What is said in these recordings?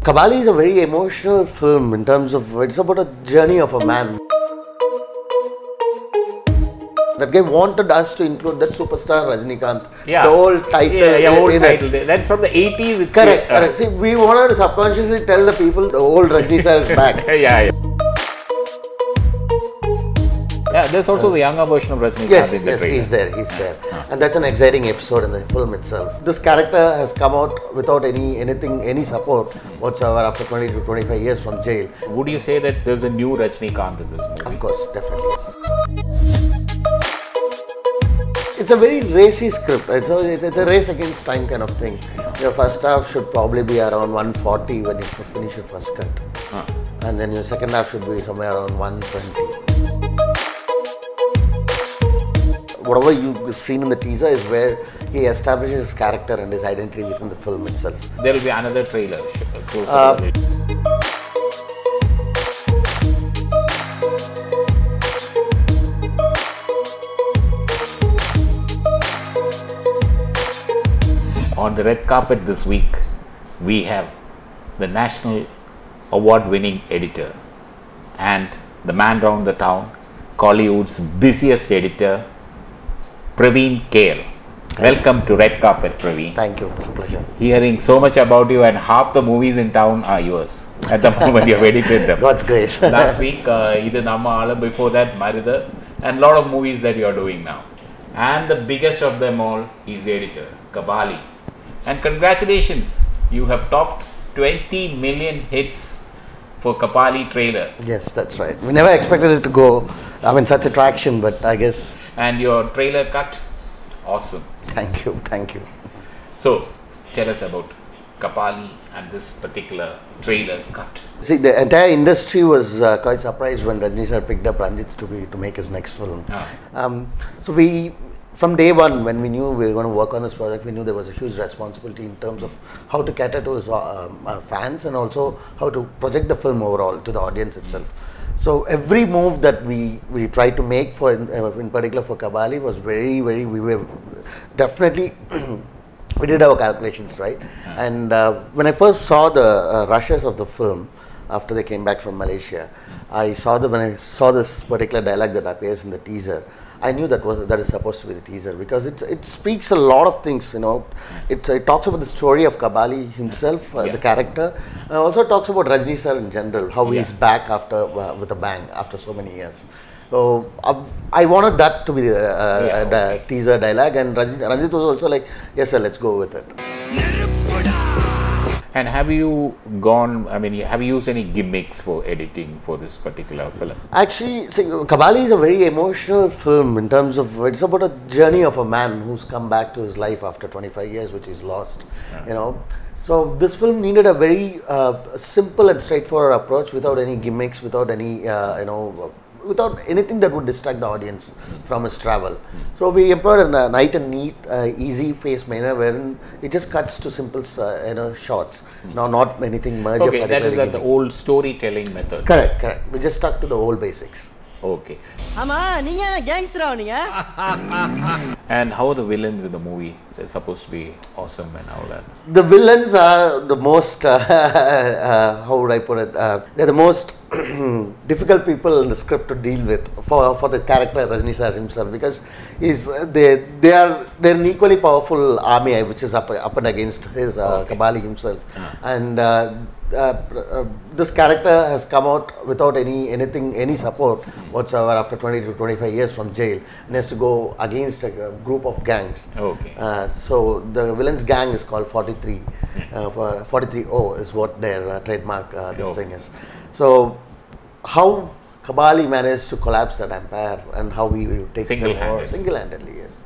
Kabali is a very emotional film in terms of, it's about a journey of a man. That guy wanted us to include that superstar Rajini Kabali. Yeah. The old title. Old title. That's from the 80s. It's correct, correct. See, we wanted to subconsciously tell the people the old Rajini sir is back. Yeah. Yeah, there's also the younger version of Rajini Kabali in the trailer. He's there. And that's an exciting episode in the film itself. This character has come out without any support whatsoever after 20 to 25 years from jail. Would you say that there's a new Rajini Kabali in this movie? Of course, definitely. It's a very racy script. It's a race against time kind of thing. Your first half should probably be around 140 when you finish your first cut. And then your second half should be somewhere around 120. Whatever you've seen in the teaser is where he establishes his character and his identity within the film itself. There will be another trailer. On the red carpet this week, we have the national award-winning editor and the man round the town, Kollywood's busiest editor, Praveen KL. Welcome to Red Carpet, Praveen. Thank you, it's a pleasure. Hearing so much about you, and half the movies in town are yours at the moment. You have edited them. God's grace. Last week, Idu Namma Ala, before that, Marida, and a lot of movies that you are doing now. And the biggest of them all is the editor, Kabali. And congratulations, you have topped 20 million hits for Kabali trailer. Yes, that's right. We never expected it to go, such a traction, but I guess. And your trailer cut, awesome. Thank you. So, tell us about Kabali and this particular trailer cut. See, the entire industry was quite surprised when Rajini sir picked up Ranjit to make his next film. So from day one, when we knew we were going to work on this project, we knew there was a huge responsibility in terms of how to cater to his fans and also how to project the film overall to the audience itself. So every move that we tried to make for in particular for Kabali was very, we were definitely we did our calculations right. And when I first saw the rushes of the film after they came back from Malaysia, when I saw this particular dialogue that appears in the teaser, I knew that is supposed to be the teaser because it speaks a lot of things, It talks about the story of Kabali himself, the character, and also talks about Rajini sir in general, how he's back after with a bang after so many years. So I wanted that to be the teaser dialogue, and Ranjit was also like, yes sir, let's go with it. And have you have you used any gimmicks for editing for this particular film? Actually, see, Kabali is a very emotional film in terms of, it's about a journey of a man who's come back to his life after 25 years, which he's lost, So this film needed a very simple and straightforward approach without any gimmicks, without any, without anything that would distract the audience from his travel. So we employed a nice and neat, easy face manner wherein it just cuts to simple, shots. Now, not anything merged. Okay, that is the old storytelling method. Correct. We just stuck to the old basics. Okay. Gangster. And how are the villains in the movie? They're supposed to be awesome and all that. The villains are the most, how would I put it? They're the most difficult people in the script to deal with for the character Rajini sir himself, because they're an equally powerful army which is up and against his Kabali himself, and this character has come out without any support whatsoever after 20 to 25 years from jail, and has to go against a group of gangs. So the villain's gang is called 43. 43O is what their trademark thing is. So how Kabali managed to collapse that empire and how we take single-handedly, yes.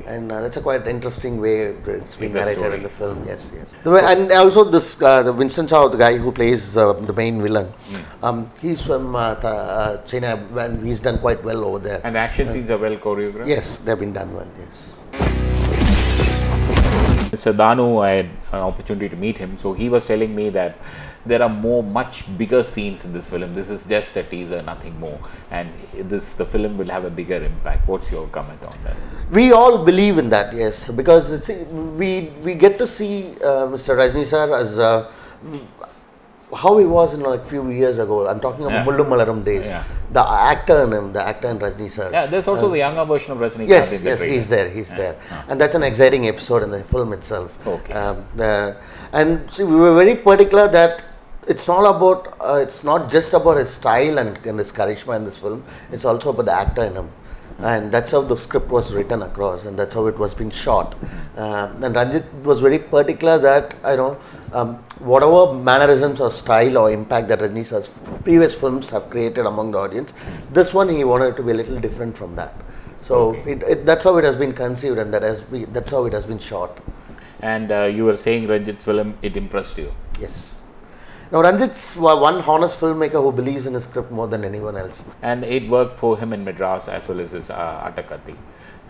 And that's a quite interesting way it's being narrated in the film. Yes. And also this the Winston Chow, the guy who plays the main villain, he's from China, and he's done quite well over there. And the action scenes are well choreographed? Yes, they've been done well, yes. Mr. Danu, I had an opportunity to meet him, so he was telling me that there are much bigger scenes in this film. This is just a teaser, nothing more, and the film will have a bigger impact. What's your comment on that? We all believe in that, yes, because we get to see Mr. Rajini sir as how he was in like few years ago. I'm talking about Mullu Malaram days. Yeah. The actor in him, the actor in Rajini sir. Yeah, there's also the younger version of Rajini. Yes, he's there, and that's an exciting episode in the film itself. Okay. And see, we were very particular that it's not about, it's not just about his style and his charisma in this film. It's also about the actor in him. And that's how the script was written across, and that's how it was being shot. And Ranjit was very particular that, whatever mannerisms or style or impact that Rajini sir's previous films have created among the audience, this one he wanted to be a little different from that. So that's how it has been conceived, and that's how it has been shot. And you were saying Ranjit's film, it impressed you. Yes. Now, Ranjit's one honest filmmaker who believes in his script more than anyone else. And it worked for him in Madras as well as his Atakati.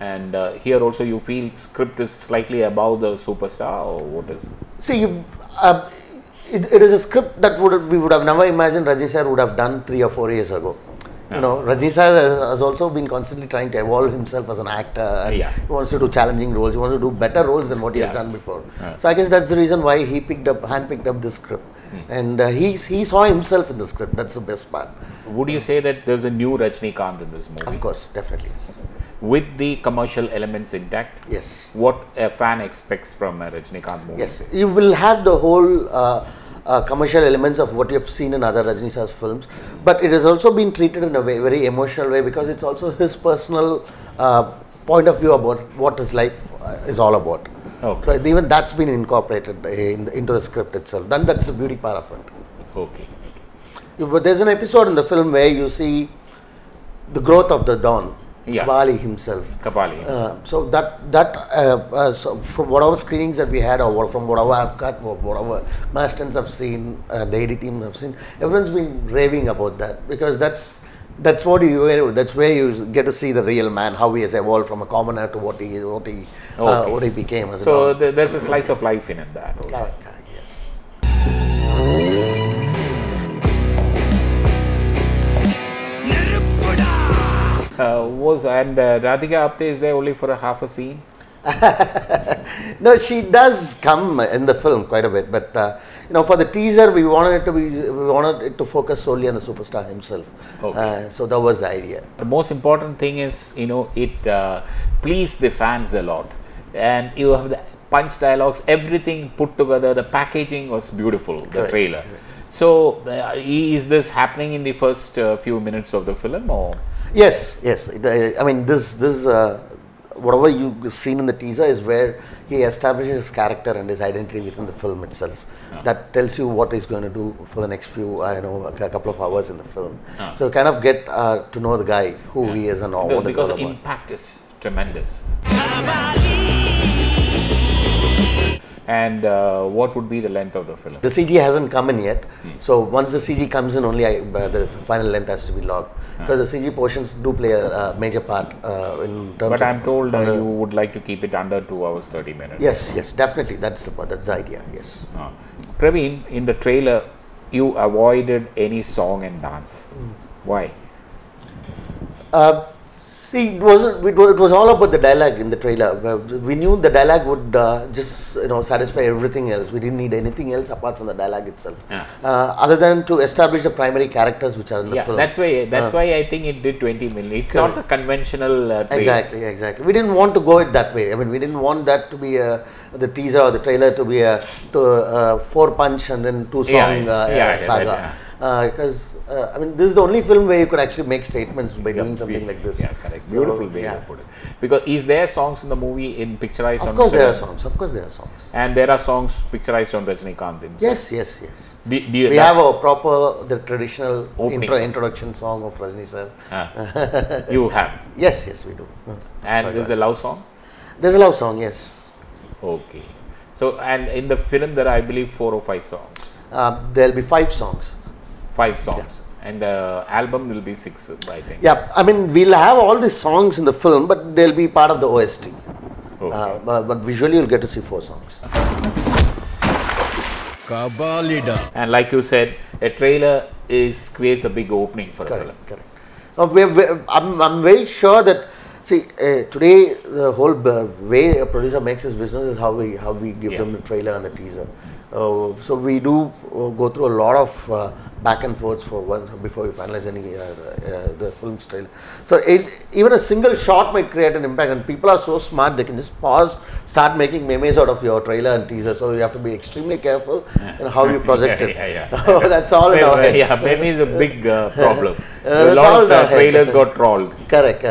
And here also you feel script is slightly above the superstar, or what is? See, it is a script that we would have never imagined Rajini sir would have done 3 or 4 years ago. You know, Rajini sir has also been constantly trying to evolve himself as an actor. And he wants to do challenging roles. He wants to do better roles than what he has done before. So I guess that's the reason why he handpicked up this script. And he saw himself in the script. That's the best part. Would you say that there's a new Rajinikanth in this movie? Of course, definitely yes. With the commercial elements intact? Yes. What a fan expects from a Rajinikanth movie? Yes, you will have the whole commercial elements of what you have seen in other Rajini sir's films, but it has also been treated in a very emotional way, because it's also his personal point of view about what his life is all about. Okay. So even that's been incorporated into the script itself. Then that's the beauty part of it. Okay. But there's an episode in the film where you see the growth of the Don. Kabali himself. So from whatever screenings that we had, or from whatever I've got, or whatever my assistants have seen, the AD team have seen, everyone's been raving about that, because that's where you get to see the real man, how he has evolved from a commoner to what he became. So there's a slice of life in that also. Correct, yes. Radhika Apte is there only for a half a scene? No, she does come in the film quite a bit, but for the teaser we wanted it to focus solely on the superstar himself. Okay. So that was the idea. The most important thing is it pleased the fans a lot, and you have the punch dialogues, everything put together. The packaging was beautiful. The trailer. So is this happening in the first few minutes of the film, or? Yes. I mean, this whatever you've seen in the teaser is where he establishes his character and his identity within the film itself. That tells you what he's going to do for the next few, a couple of hours in the film. So you kind of get to know the guy, who he is and all. Because the impact is tremendous. And what would be the length of the film? The CG hasn't come in yet. So once the CG comes in, only the final length has to be logged. Because the CG portions do play a major part in terms of... But I'm told you would like to keep it under 2 hours 30 minutes. Yes, definitely. That's the idea, yes. Praveen, in the trailer, you avoided any song and dance. Why? See, it was all about the dialogue in the trailer. We knew the dialogue would just satisfy everything else. We didn't need anything else apart from the dialogue itself, other than to establish the primary characters which are in the film. That's why I think it did 20 minutes. It's not the conventional trailer. Exactly. We didn't want to go it that way. I mean, we didn't want that to be the teaser or the trailer to be a 4-punch and then 2-song saga. Because I mean, this is the only film where you could actually make statements by doing something like this. Yeah, correct. Beautiful way to put it. Because is there songs in the movie picturized on? Of course there are songs. Of course there are songs. And there are songs picturized on Rajinikanth himself. Yes. We have the traditional introduction song of Rajini sir. You have? Yes, we do. And there's a love song? There's a love song, yes. Okay. So, and in the film there are, I believe, 4 or 5 songs. There'll be 5 songs. 5 songs. And the album will be 6, I think. Yeah, I mean, we'll have all the songs in the film, but they'll be part of the OST. Okay. But visually you'll get to see 4 songs. Kabalida. And like you said, a trailer creates a big opening for a film. Correct. I'm very sure that, see, today the whole way a producer makes his business is how we give them the trailer and the teaser. So we do go through a lot of back and forth for once before we finalize any the film's trailer. So even a single shot might create an impact, and people are so smart they can just pause, start making memes out of your trailer and teaser. So you have to be extremely careful in how you project it. That's all in our head. Yeah, meme is a big problem. A lot of trailers got trolled. Correct.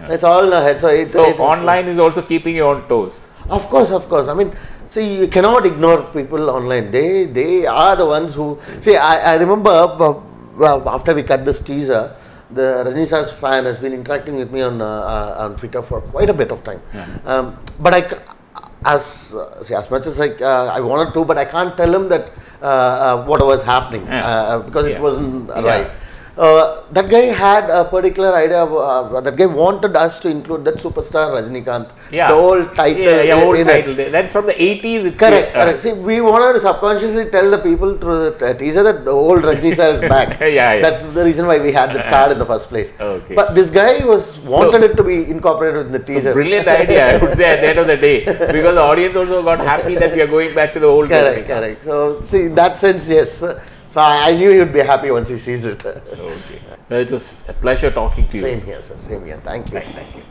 That's all in our head. So online is also keeping you on toes. Of course. I mean, see, you cannot ignore people online. They are the ones who... See, I remember after we cut this teaser, the Rajini sir's fan has been interacting with me on Twitter for quite a bit of time. But as much as I wanted to, but I can't tell him that what was happening because it wasn't right. That guy had a particular idea. That guy wanted us to include that superstar Rajinikanth. The old title. Title. That's from the 80s. It's correct. See, we wanted to subconsciously tell the people through the teaser that the old Rajini sir is back. That's the reason why we had the card in the first place. But this guy wanted it to be incorporated in the teaser. Brilliant idea, I would say, at the end of the day, because the audience also got happy that we are going back to the old. Correct. So, see, in that sense, yes. So I knew he would be happy once he sees it. It was a pleasure talking to you. Same here, sir. Same here. Thank you. Thank you.